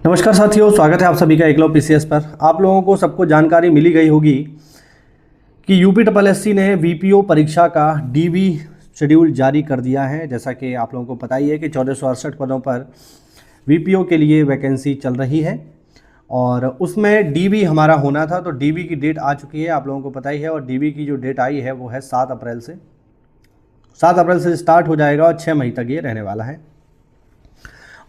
नमस्कार साथियों, स्वागत है आप सभी का एकलव्य पीसीएस पर। आप लोगों को सबको जानकारी मिली गई होगी कि यूपीएससी ने वीपीओ परीक्षा का डीवी शेड्यूल जारी कर दिया है। जैसा कि आप लोगों को पता ही है कि 1468 पदों पर वीपीओ के लिए वैकेंसी चल रही है और उसमें डीवी हमारा होना था। तो डीवी की डेट आ चुकी है, आप लोगों को पता ही है। और डीवी की जो डेट आई है वो है 7 अप्रैल से। 7 अप्रैल से स्टार्ट हो जाएगा और 6 मई तक ये रहने वाला है।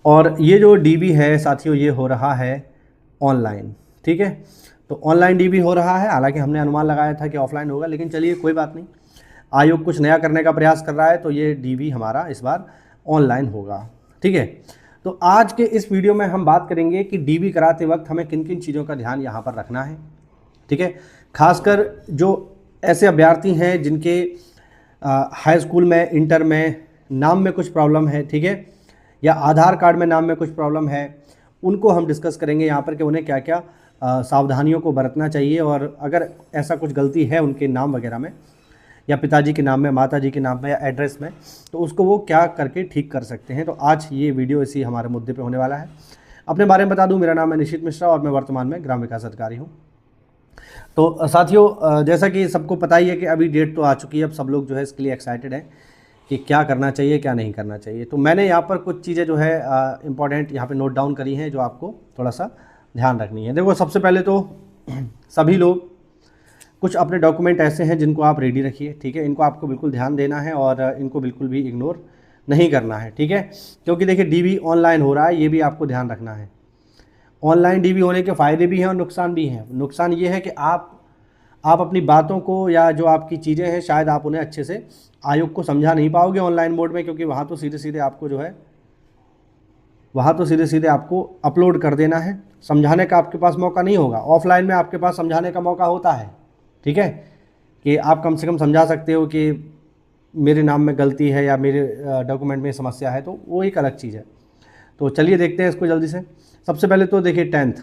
और ये जो डीबी है साथियों, ये हो रहा है ऑनलाइन। ठीक है, तो ऑनलाइन डीबी हो रहा है। हालांकि हमने अनुमान लगाया था कि ऑफलाइन होगा, लेकिन चलिए कोई बात नहीं, आयोग कुछ नया करने का प्रयास कर रहा है, तो ये डीबी हमारा इस बार ऑनलाइन होगा। ठीक है, तो आज के इस वीडियो में हम बात करेंगे कि डीबी कराते वक्त हमें किन किन चीज़ों का ध्यान यहाँ पर रखना है। ठीक है, खासकर जो ऐसे अभ्यर्थी हैं जिनके हाई स्कूल में, इंटर में नाम में कुछ प्रॉब्लम है, ठीक है, या आधार कार्ड में नाम में कुछ प्रॉब्लम है, उनको हम डिस्कस करेंगे यहाँ पर कि उन्हें क्या क्या सावधानियों को बरतना चाहिए। और अगर ऐसा कुछ गलती है उनके नाम वगैरह में, या पिताजी के नाम में, माताजी के नाम में, या एड्रेस में, तो उसको वो क्या करके ठीक कर सकते हैं। तो आज ये वीडियो इसी हमारे मुद्दे पे होने वाला है। अपने बारे में बता दूं, मेरा नाम है निशित मिश्रा और मैं वर्तमान में ग्राम विकास अधिकारी हूँ। तो साथियों, जैसा कि सबको पता ही है कि अभी डेट तो आ चुकी है। अब सब लोग जो है इसके लिए एक्साइटेड हैं कि क्या करना चाहिए, क्या नहीं करना चाहिए। तो मैंने यहाँ पर कुछ चीज़ें जो है इम्पॉर्टेंट यहाँ पे नोट डाउन करी हैं, जो आपको थोड़ा सा ध्यान रखनी है। देखो, सबसे पहले तो सभी लोग कुछ अपने डॉक्यूमेंट ऐसे हैं जिनको आप रेडी रखिए। ठीक है, इनको आपको बिल्कुल ध्यान देना है और इनको बिल्कुल भी इग्नोर नहीं करना है। ठीक है, क्योंकि देखिए डीबी ऑनलाइन हो रहा है, ये भी आपको ध्यान रखना है। ऑनलाइन डीबी होने के फ़ायदे भी हैं और नुकसान भी हैं। नुकसान ये है कि आप अपनी बातों को, या जो आपकी चीज़ें हैं, शायद आप उन्हें अच्छे से आयोग को समझा नहीं पाओगे ऑनलाइन मोड में, क्योंकि वहाँ तो सीधे सीधे आपको जो है, वहाँ तो सीधे सीधे आपको अपलोड कर देना है। समझाने का आपके पास मौका नहीं होगा। ऑफलाइन में आपके पास समझाने का मौका होता है। ठीक है, कि आप कम से कम समझा सकते हो कि मेरे नाम में गलती है या मेरे डॉक्यूमेंट में समस्या है, तो वो एक अलग चीज़ है। तो चलिए देखते हैं इसको जल्दी से। सबसे पहले तो देखिए 10th,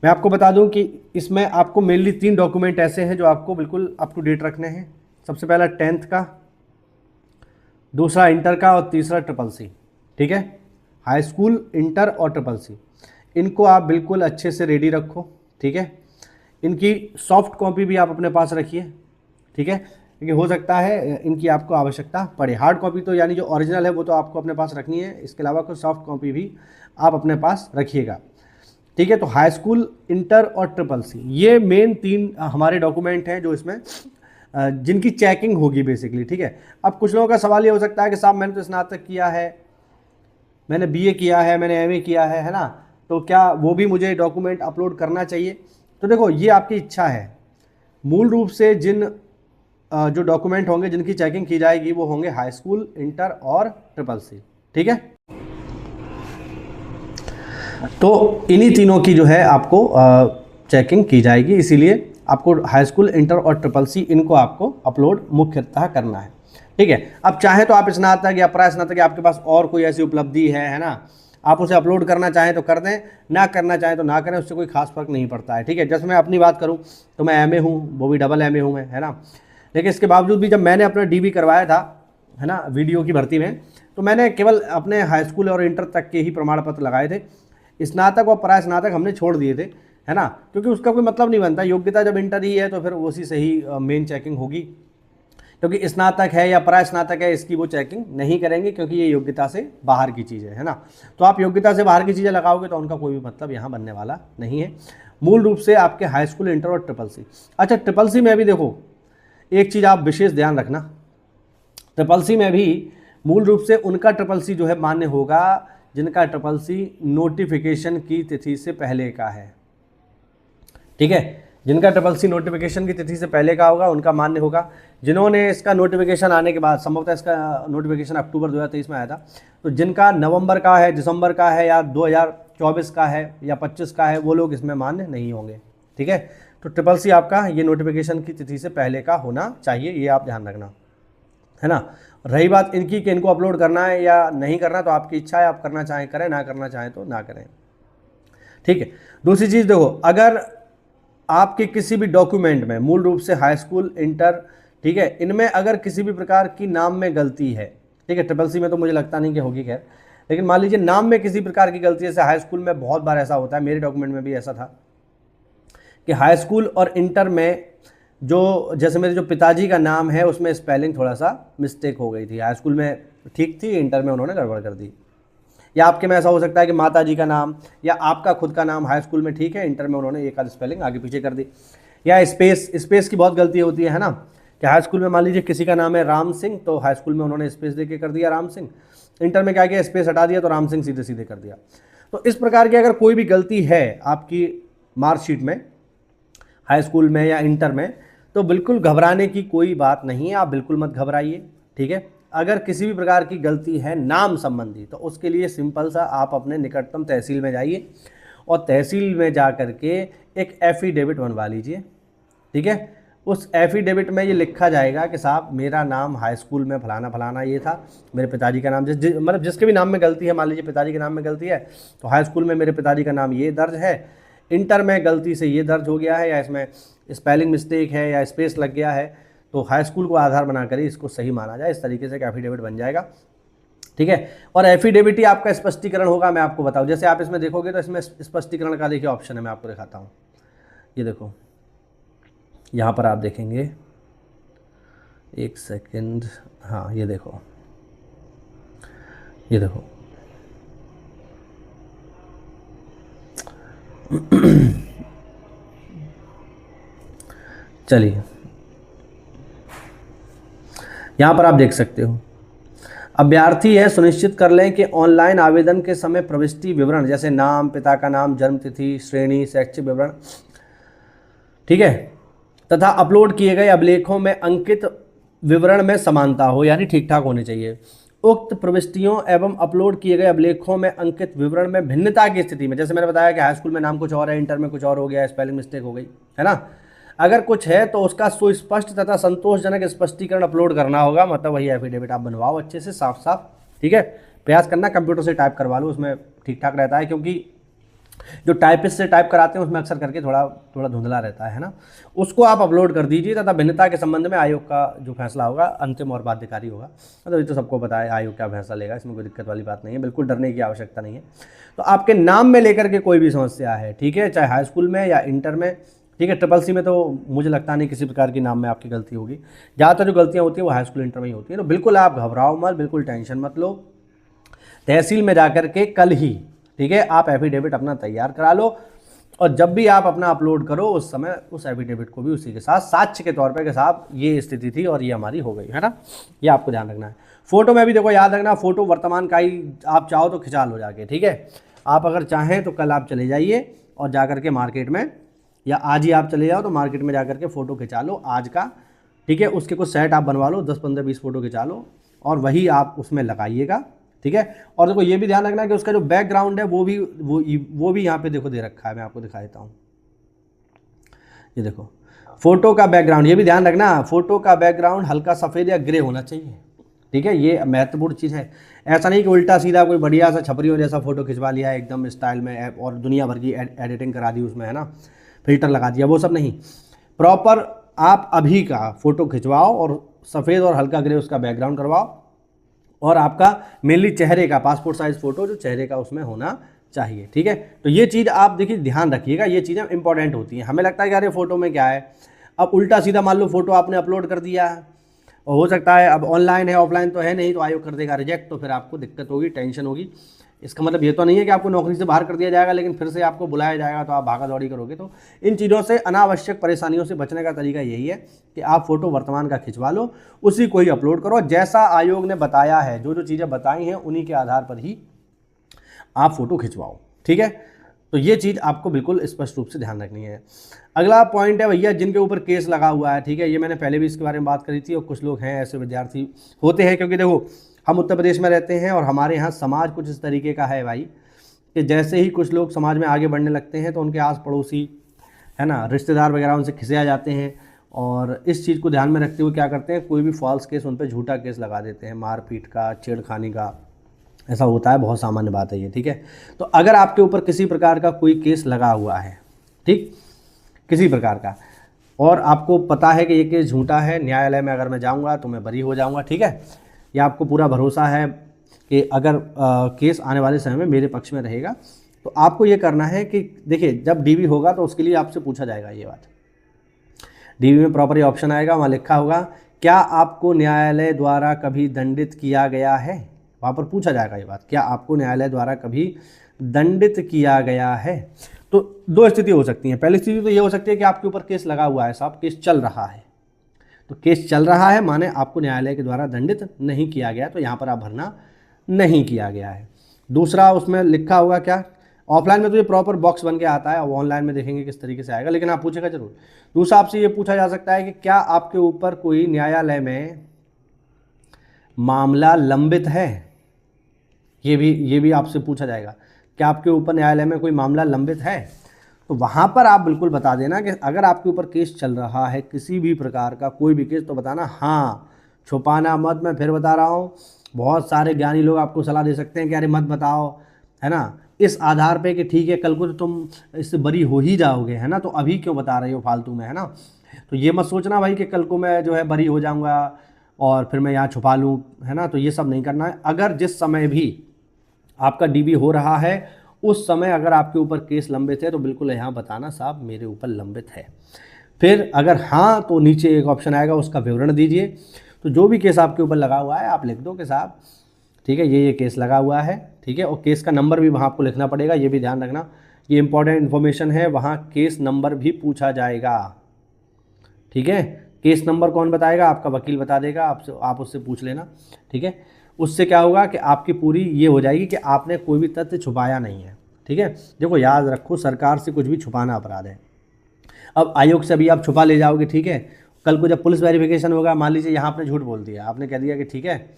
मैं आपको बता दूं कि इसमें आपको मेनली 3 डॉक्यूमेंट ऐसे हैं जो आपको बिल्कुल अप टू डेट रखने हैं। सबसे पहला 10th का, दूसरा इंटर का और तीसरा ट्रिपल सी। ठीक है, हाई स्कूल, इंटर और ट्रिपल सी, इनको आप बिल्कुल अच्छे से रेडी रखो। ठीक है, इनकी सॉफ्ट कॉपी भी आप अपने पास रखिए। ठीक है, क्योंकि हो सकता है इनकी आपको आवश्यकता पड़े। हार्ड कॉपी तो यानी जो ओरिजिनल है वो तो आपको अपने पास रखनी है, इसके अलावा कोई सॉफ्ट कॉपी भी आप अपने पास रखिएगा। ठीक है, तो हाई स्कूल, इंटर और ट्रिपल सी, ये मेन 3 हमारे डॉक्यूमेंट हैं जो इसमें जिनकी चेकिंग होगी बेसिकली। ठीक है, अब कुछ लोगों का सवाल ये हो सकता है कि साहब मैंने तो स्नातक किया है, मैंने बीए किया है, मैंने एमए किया है ना, तो क्या वो भी मुझे डॉक्यूमेंट अपलोड करना चाहिए? तो देखो, ये आपकी इच्छा है। मूल रूप से जिन जो डॉक्यूमेंट होंगे जिनकी चेकिंग की जाएगी वो होंगे हाई स्कूल, इंटर और ट्रिपल सी। ठीक है, तो इन्हीं तीनों की जो है आपको चेकिंग की जाएगी, इसीलिए आपको हाई स्कूल, इंटर और ट्रिपल सी, इनको आपको अपलोड मुख्यतः करना है। ठीक है, अब चाहे तो आप स्नातक या प्रास्नातक या आपके पास और कोई ऐसी उपलब्धि है ना, आप उसे अपलोड करना चाहें तो कर दें, ना करना चाहें तो ना करें, उससे कोई खास फर्क नहीं पड़ता है। ठीक है, जैसे मैं अपनी बात करूं तो मैं एमए हूं, वो भी डबल एमए हूं मैं, है ना। लेकिन इसके बावजूद भी जब मैंने अपना डीबी करवाया था, है ना, वीडियो की भर्ती में, तो मैंने केवल अपने हाई स्कूल और इंटर तक के ही प्रमाण पत्र लगाए थे। स्नातक और प्रास्नातक हमने छोड़ दिए थे, है ना, क्योंकि उसका कोई मतलब नहीं बनता। योग्यता जब इंटर ही है तो फिर उसी से ही मेन चेकिंग होगी, क्योंकि स्नातक है या प्रास्नातक है इसकी वो चेकिंग नहीं करेंगे, क्योंकि ये योग्यता से बाहर की चीज़ है ना। तो आप योग्यता से बाहर की चीज़ें लगाओगे तो उनका कोई भी मतलब यहाँ बनने वाला नहीं है। मूल रूप से आपके हाई स्कूल, इंटर और ट्रिपल सी। अच्छा, ट्रिपल सी में भी देखो एक चीज़ आप विशेष ध्यान रखना, ट्रिपल सी में भी मूल रूप से उनका ट्रिपल सी जो है मान्य होगा जिनका ट्रिपल सी नोटिफिकेशन की तिथि से पहले का है। ठीक है, जिनका ट्रिपल सी नोटिफिकेशन की तिथि से पहले का होगा उनका मान्य होगा। जिन्होंने इसका नोटिफिकेशन आने के बाद, संभवतः इसका नोटिफिकेशन अक्टूबर 2023 में आया था, तो जिनका नवंबर का है, दिसंबर का है, या 2024 का है या 25 का है, वो लोग इसमें मान्य नहीं होंगे। ठीक है, तो ट्रिपल सी आपका ये नोटिफिकेशन की तिथि से पहले का होना चाहिए, ये आप ध्यान रखना, है ना। रही बात इनकी कि इनको अपलोड करना है या नहीं करना, तो आपकी इच्छा है, आप करना चाहें करें, ना करना चाहें तो ना करें। ठीक है, दूसरी चीज़ देखो, अगर आपके किसी भी डॉक्यूमेंट में, मूल रूप से हाई स्कूल, इंटर, ठीक है, इनमें अगर किसी भी प्रकार की नाम में गलती है, ठीक है, ट्रिपल सी में तो मुझे लगता नहीं कि होगी, खैर, लेकिन मान लीजिए नाम में किसी प्रकार की गलती, जैसे हाई स्कूल में बहुत बार ऐसा होता है, मेरे डॉक्यूमेंट में भी ऐसा था कि हाई स्कूल और इंटर में जो जैसे मेरे जो पिताजी का नाम है उसमें स्पेलिंग थोड़ा सा मिस्टेक हो गई थी। हाई स्कूल में ठीक थी, इंटर में उन्होंने गड़बड़ कर दी। या आपके में ऐसा हो सकता है कि माता जी का नाम या आपका खुद का नाम हाई स्कूल में ठीक है, इंटर में उन्होंने एक आध स्पेलिंग आगे पीछे कर दी। या स्पेस की बहुत गलती होती है ना, कि हाई स्कूल में मान लीजिए किसी का नाम है राम सिंह, तो हाई स्कूल में उन्होंने स्पेस दे के कर दिया राम सिंह, इंटर में क्या किया स्पेस हटा दिया तो राम सिंह सीधे सीधे कर दिया। तो इस प्रकार की अगर कोई भी गलती है आपकी मार्कशीट में, हाई स्कूल में या इंटर में, तो बिल्कुल घबराने की कोई बात नहीं है, आप बिल्कुल मत घबराइए, ठीक है। अगर किसी भी प्रकार की गलती है नाम संबंधी, तो उसके लिए सिंपल सा आप अपने निकटतम तहसील में जाइए और तहसील में जा कर के एक एफिडेविट बनवा लीजिए, ठीक है। उस एफिडेविट में ये लिखा जाएगा कि साहब मेरा नाम हाई स्कूल में फलाना फलाना ये था, मेरे पिताजी का नाम मतलब जिसके भी नाम में गलती है, मान लीजिए पिताजी के नाम में गलती है तो हाई स्कूल में मेरे पिताजी का नाम ये दर्ज है, इंटर में गलती से ये दर्ज हो गया है या इसमें स्पेलिंग मिस्टेक है या स्पेस लग गया है, तो हाई स्कूल को आधार बना कर ही इसको सही माना जाए। इस तरीके से एक एफिडेविट बन जाएगा, ठीक है। और एफिडेविट ही आपका स्पष्टीकरण होगा, मैं आपको बताऊं। जैसे आप इसमें देखोगे तो इसमें स्पष्टीकरण का देखिए ऑप्शन है, मैं आपको दिखाता हूँ। ये देखो यहाँ पर आप देखेंगे, एक सेकंड, हाँ ये देखो, ये देखो चलिए यहाँ पर आप देख सकते हो, अभ्यर्थी है सुनिश्चित कर लें कि ऑनलाइन आवेदन के समय प्रविष्टि विवरण जैसे नाम, पिता का नाम, जन्म तिथि, श्रेणी, शैक्षिक विवरण, ठीक है, तथा अपलोड किए गए अभिलेखों में अंकित विवरण में समानता हो, यानी ठीक ठाक होने चाहिए। उक्त प्रविष्टियों एवं अपलोड किए गए अभिलेखों में अंकित विवरण में भिन्नता की स्थिति में, जैसे मैंने बताया कि हाई स्कूल में नाम कुछ और है, इंटर में कुछ और हो गया, स्पेलिंग मिस्टेक हो गई है ना, अगर कुछ है तो उसका सुस्पष्ट तथा संतोषजनक स्पष्टीकरण अपलोड करना होगा। मतलब वही एफिडेविट आप बनवाओ अच्छे से साफ साफ, ठीक है। प्रयास करना कंप्यूटर से टाइप करवा लो, उसमें ठीक ठाक रहता है, क्योंकि जो टाइपिस्ट से टाइप कराते हैं उसमें अक्सर करके थोड़ा धुंधला रहता है ना, उसको आप अपलोड कर दीजिए तथा भिन्नता के संबंध में आयोग का जो फैसला होगा अंतिम और बाध्यकारी होगा। मतलब ये तो सबको पता है आयोग क्या फैसला लेगा, इसमें कोई दिक्कत वाली बात नहीं है, बिल्कुल डरने की आवश्यकता नहीं है। तो आपके नाम में लेकर के कोई भी समस्या है, ठीक है, चाहे हाई स्कूल में या इंटर में, ठीक है, ट्रिपल-सी में तो मुझे लगता नहीं किसी प्रकार की नाम में आपकी गलती होगी, ज़्यादातर जो गलतियाँ होती हैं वो हाई स्कूल इंटर में ही होती हैं। तो बिल्कुल आप घबराओ मत, बिल्कुल टेंशन मत लो, तहसील में जाकर के कल ही, ठीक है, आप एफिडेविट अपना तैयार करा लो और जब भी आप अपना अपलोड करो उस समय उस एफिडेविट को भी उसी के साथ साक्ष्य के तौर पे कि साहब ये स्थिति थी और ये हमारी हो गई है ना, ये आपको ध्यान रखना है। फोटो में भी देखो याद रखना, फोटो वर्तमान का ही आप चाहो तो खिंचा लो जाके, ठीक है। आप अगर चाहें तो कल आप चले जाइए और जा करके मार्केट में, या आज ही आप चले जाओ तो मार्केट में जा करके फ़ोटो खिंचा लो आज का, ठीक है, उसके कुछ सेट आप बनवा लो, 10 15 20 फ़ोटो खिंचा लो और वही आप उसमें लगाइएगा, ठीक है। और देखो ये भी ध्यान रखना कि उसका जो बैकग्राउंड है वो भी यहाँ पे देखो दे रखा है, मैं आपको दिखा देता हूँ। ये देखो फोटो का बैकग्राउंड, ये भी ध्यान रखना, फोटो का बैकग्राउंड हल्का सफ़ेद या ग्रे होना चाहिए, ठीक है, ये महत्वपूर्ण चीज़ है। ऐसा नहीं कि उल्टा सीधा कोई बढ़िया सा छपरियों जैसा फ़ोटो खिंचवा लिया एकदम स्टाइल में और दुनिया भर की एडिटिंग करा दी उसमें, है ना, फिल्टर लगा दिया, वो सब नहीं। प्रॉपर आप अभी का फ़ोटो खिंचवाओ और सफ़ेद और हल्का ग्रे उसका बैकग्राउंड करवाओ और आपका मेनली चेहरे का पासपोर्ट साइज़ फ़ोटो जो चेहरे का उसमें होना चाहिए, ठीक है। तो ये चीज़ आप देखिए ध्यान रखिएगा, ये चीज़ें इंपॉर्टेंट होती हैं। हमें लगता है कि अरे फ़ोटो में क्या है, अब उल्टा सीधा मान लो फ़ोटो आपने अपलोड कर दिया है और हो सकता है अब ऑनलाइन है ऑफलाइन तो है नहीं, तो आयोग कर देगा रिजेक्ट, तो फिर आपको दिक्कत होगी, टेंशन होगी। इसका मतलब ये तो नहीं है कि आपको नौकरी से बाहर कर दिया जाएगा, लेकिन फिर से आपको बुलाया जाएगा तो आप भागा दौड़ी करोगे। तो इन चीज़ों से, अनावश्यक परेशानियों से बचने का तरीका यही है कि आप फ़ोटो वर्तमान का खिंचवा लो, उसी को ही अपलोड करो, जैसा आयोग ने बताया है, जो जो चीज़ें बताई हैं उन्हीं के आधार पर ही आप फ़ोटो खिंचवाओ, ठीक है। तो ये चीज़ आपको बिल्कुल स्पष्ट रूप से ध्यान रखनी है। अगला पॉइंट है भैया जिनके ऊपर केस लगा हुआ है, ठीक है, ये मैंने पहले भी इसके बारे में बात करी थी और कुछ लोग हैं ऐसे विद्यार्थी होते हैं, क्योंकि देखो हम उत्तर प्रदेश में रहते हैं और हमारे यहाँ समाज कुछ इस तरीके का है भाई कि जैसे ही कुछ लोग समाज में आगे बढ़ने लगते हैं तो उनके आस पड़ोसी, है ना, रिश्तेदार वगैरह उनसे खिसिया जाते हैं और इस चीज़ को ध्यान में रखते हुए क्या करते हैं, कोई भी फॉल्स केस उन पर झूठा केस लगा देते हैं, मारपीट का, छेड़खानी का, ऐसा होता है, बहुत सामान्य बात है ये, ठीक है। तो अगर आपके ऊपर किसी प्रकार का कोई केस लगा हुआ है, ठीक, किसी प्रकार का, और आपको पता है कि ये केस झूठा है, न्यायालय में अगर मैं जाऊंगा तो मैं बरी हो जाऊंगा, ठीक है, या आपको पूरा भरोसा है कि अगर केस आने वाले समय में मेरे पक्ष में रहेगा तो आपको ये करना है कि देखिए जब डीवी होगा तो उसके लिए आपसे पूछा जाएगा ये बात। डीवी में प्रॉपर ये ऑप्शन आएगा, वहाँ लिखा होगा क्या आपको न्यायालय द्वारा कभी दंडित किया गया है। वहाँ पर पूछा जाएगा ये बात, क्या आपको न्यायालय द्वारा कभी दंडित किया गया है। तो दो स्थिति हो सकती हैं। पहली स्थिति तो ये हो सकती है कि आपके ऊपर केस लगा हुआ है, साहब केस चल रहा है, तो केस चल रहा है माने आपको न्यायालय के द्वारा दंडित नहीं किया गया, तो यहाँ पर आप भरना नहीं किया गया है। दूसरा उसमें लिखा होगा क्या, ऑफलाइन में तो ये प्रॉपर बॉक्स बन के आता है, अब ऑनलाइन में देखेंगे किस तरीके से आएगा, लेकिन आप पूछेगा जरूर। दूसरा आपसे ये पूछा जा सकता है कि क्या आपके ऊपर कोई न्यायालय में मामला लंबित है। ये भी आपसे पूछा जाएगा, क्या आपके ऊपर न्यायालय में कोई मामला लंबित है। तो वहाँ पर आप बिल्कुल बता देना कि अगर आपके ऊपर केस चल रहा है किसी भी प्रकार का कोई भी केस, तो बताना हाँ, छुपाना मत। मैं फिर बता रहा हूँ, बहुत सारे ज्ञानी लोग आपको सलाह दे सकते हैं कि अरे मत बताओ, है ना, इस आधार पे कि ठीक है कल को तो तुम इससे बरी हो ही जाओगे, है ना, तो अभी क्यों बता रहे हो फालतू में, है ना। तो ये मत सोचना भाई कि कल को मैं जो है बरी हो जाऊँगा और फिर मैं यहाँ छुपा लूँ, है ना, तो ये सब नहीं करना है। अगर जिस समय भी आपका डीवी हो रहा है उस समय अगर आपके ऊपर केस लंबित है तो बिल्कुल यहाँ बताना साहब मेरे ऊपर लंबित है। फिर अगर हाँ तो नीचे एक ऑप्शन आएगा उसका विवरण दीजिए। तो जो भी केस आपके ऊपर लगा हुआ है आप लिख दो कि साहब ठीक है ये केस लगा हुआ है, ठीक है, और केस का नंबर भी वहाँ आपको लिखना पड़ेगा, ये भी ध्यान रखना, ये इंपॉर्टेंट इन्फॉर्मेशन है, वहाँ केस नंबर भी पूछा जाएगा, ठीक है। केस नंबर कौन बताएगा, आपका वकील बता देगा, आप उससे पूछ लेना, ठीक है। उससे क्या होगा कि आपकी पूरी ये हो जाएगी कि आपने कोई भी तथ्य छुपाया नहीं है, ठीक है। देखो याद रखो, सरकार से कुछ भी छुपाना अपराध है। अब आयोग से अभी आप छुपा ले जाओगे, ठीक है, कल को जब पुलिस वेरिफिकेशन होगा, मान लीजिए यहाँ आपने झूठ बोल दिया, आपने कह दिया कि ठीक है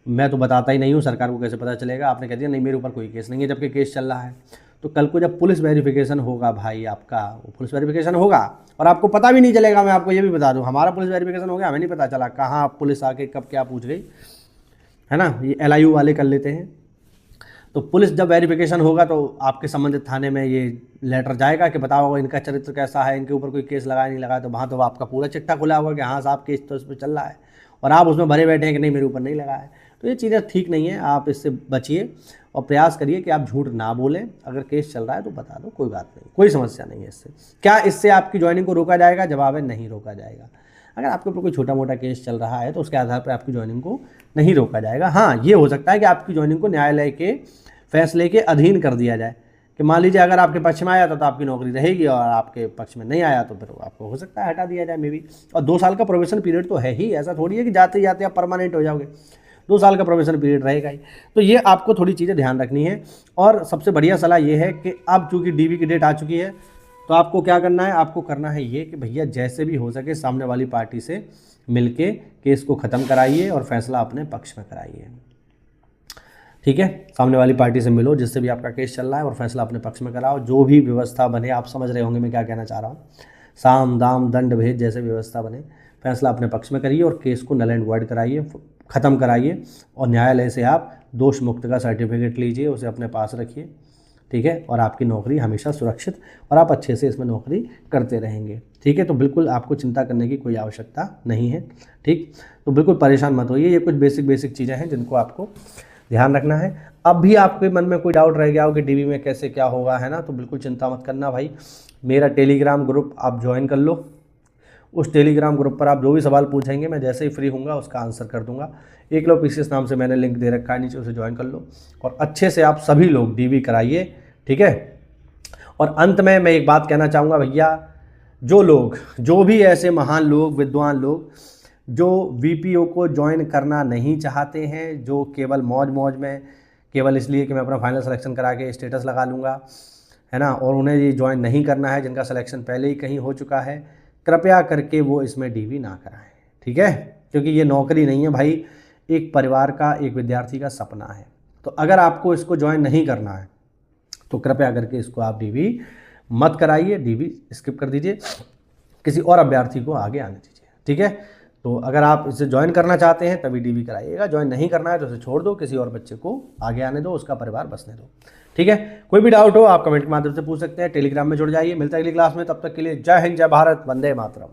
मैं तो बताता ही नहीं हूँ, सरकार को कैसे पता चलेगा, आपने कह दिया नहीं मेरे ऊपर कोई केस नहीं है, जबकि केस चल रहा है। तो कल को जब पुलिस वेरिफिकेशन होगा भाई आपका, वो पुलिस वेरिफिकेशन होगा और आपको पता भी नहीं चलेगा। मैं आपको ये भी बता दूँ, हमारा पुलिस वेरिफिकेशन हो गया, हमें नहीं पता चला कहाँ पुलिस आके कब क्या पूछ गई, है ना, ये LIU वाले कर लेते हैं। तो पुलिस जब वेरिफिकेशन होगा तो आपके संबंधित थाने में ये लेटर जाएगा कि बताओ इनका चरित्र कैसा है, इनके ऊपर कोई केस लगाया नहीं लगाया, तो वहाँ तो आपका पूरा चिट्ठा खुला होगा कि हाँ साहब केस तो इस पर चल रहा है, और आप उसमें भरे बैठे हैं कि नहीं मेरे ऊपर नहीं लगा है। तो ये चीज़ें ठीक नहीं है, आप इससे बचिए और प्रयास करिए कि आप झूठ ना बोलें। अगर केस चल रहा है तो बता दो, कोई बात नहीं, कोई समस्या नहीं है इससे। क्या इससे आपकी ज्वाइनिंग को रोका जाएगा, जवाब है नहीं रोका जाएगा। अगर आपके ऊपर कोई छोटा मोटा केस चल रहा है तो उसके आधार पर आपकी ज्वाइनिंग को नहीं रोका जाएगा। हाँ ये हो सकता है कि आपकी ज्वाइनिंग को न्यायालय के फैसले के अधीन कर दिया जाए, कि मान लीजिए अगर आपके पक्ष में आया तो आपकी नौकरी रहेगी, और आपके पक्ष में नहीं आया तो फिर आपको हो सकता है हटा दिया जाए मे बी। और 2 साल का प्रोबेशन पीरियड तो है ही, ऐसा थोड़ी है कि जाते जाते आप परमानेंट हो जाओगे, 2 साल का प्रोबेशन पीरियड रहेगा ही। तो ये आपको थोड़ी चीज़ें ध्यान रखनी है। और सबसे बढ़िया सलाह ये है कि अब चूँकि DV की डेट आ चुकी है तो आपको क्या करना है, आपको करना है ये कि भैया जैसे भी हो सके सामने वाली पार्टी से मिलके केस को ख़त्म कराइए और फैसला अपने पक्ष में कराइए, ठीक है। सामने वाली पार्टी से मिलो जिससे भी आपका केस चल रहा है और फैसला अपने पक्ष में कराओ। जो भी व्यवस्था बने, आप समझ रहे होंगे मैं क्या कहना चाह रहा हूँ, साम दाम दंड भेद जैसे व्यवस्था बने, फैसला अपने पक्ष में करिए और केस को नल एंड वॉइड कराइए, ख़त्म कराइए, और न्यायालय से आप दोष मुक्त का सर्टिफिकेट लीजिए, उसे अपने पास रखिए, ठीक है, और आपकी नौकरी हमेशा सुरक्षित और आप अच्छे से इसमें नौकरी करते रहेंगे, ठीक है। तो बिल्कुल आपको चिंता करने की कोई आवश्यकता नहीं है, ठीक। तो बिल्कुल परेशान मत होइए, ये कुछ बेसिक चीज़ें हैं जिनको आपको ध्यान रखना है। अब भी आपके मन में कोई डाउट रह गया हो कि DV में कैसे क्या होगा, है ना, तो बिल्कुल चिंता मत करना भाई। मेरा टेलीग्राम ग्रुप आप ज्वाइन कर लो, उस टेलीग्राम ग्रुप पर आप जो भी सवाल पूछेंगे मैं जैसे ही फ्री होऊंगा उसका आंसर कर दूंगा। एकलव्य PCS नाम से मैंने लिंक दे रखा है नीचे, उसे ज्वाइन कर लो और अच्छे से आप सभी लोग DV कराइए, ठीक है। और अंत में मैं एक बात कहना चाहूँगा भैया, जो भी ऐसे महान लोग, विद्वान लोग जो VPO को ज्वाइन करना नहीं चाहते हैं, जो केवल मौज में केवल इसलिए कि मैं अपना फाइनल सिलेक्शन करा के स्टेटस लगा लूँगा, है ना, और उन्हें ये ज्वाइन नहीं करना है, जिनका सिलेक्शन पहले ही कहीं हो चुका है, कृपया करके वो इसमें DV ना कराएं, ठीक है। क्योंकि ये नौकरी नहीं है भाई, एक परिवार का, एक विद्यार्थी का सपना है। तो अगर आपको इसको ज्वाइन नहीं करना है तो कृपया करके इसको आप DV मत कराइए, DV स्किप कर दीजिए, किसी और अभ्यर्थी को आगे आने दीजिए, ठीक है। तो अगर आप इसे ज्वाइन करना चाहते हैं तभी DV कराइएगा, ज्वाइन नहीं करना है तो इसे छोड़ दो, किसी और बच्चे को आगे आने दो, उसका परिवार बसने दो, ठीक है। कोई भी डाउट हो आप कमेंट के माध्यम से पूछ सकते हैं, टेलीग्राम में जुड़ जाइए। मिलता है अगली क्लास में, तब तक के लिए जय हिंद, जय भारत, वंदे मातरम।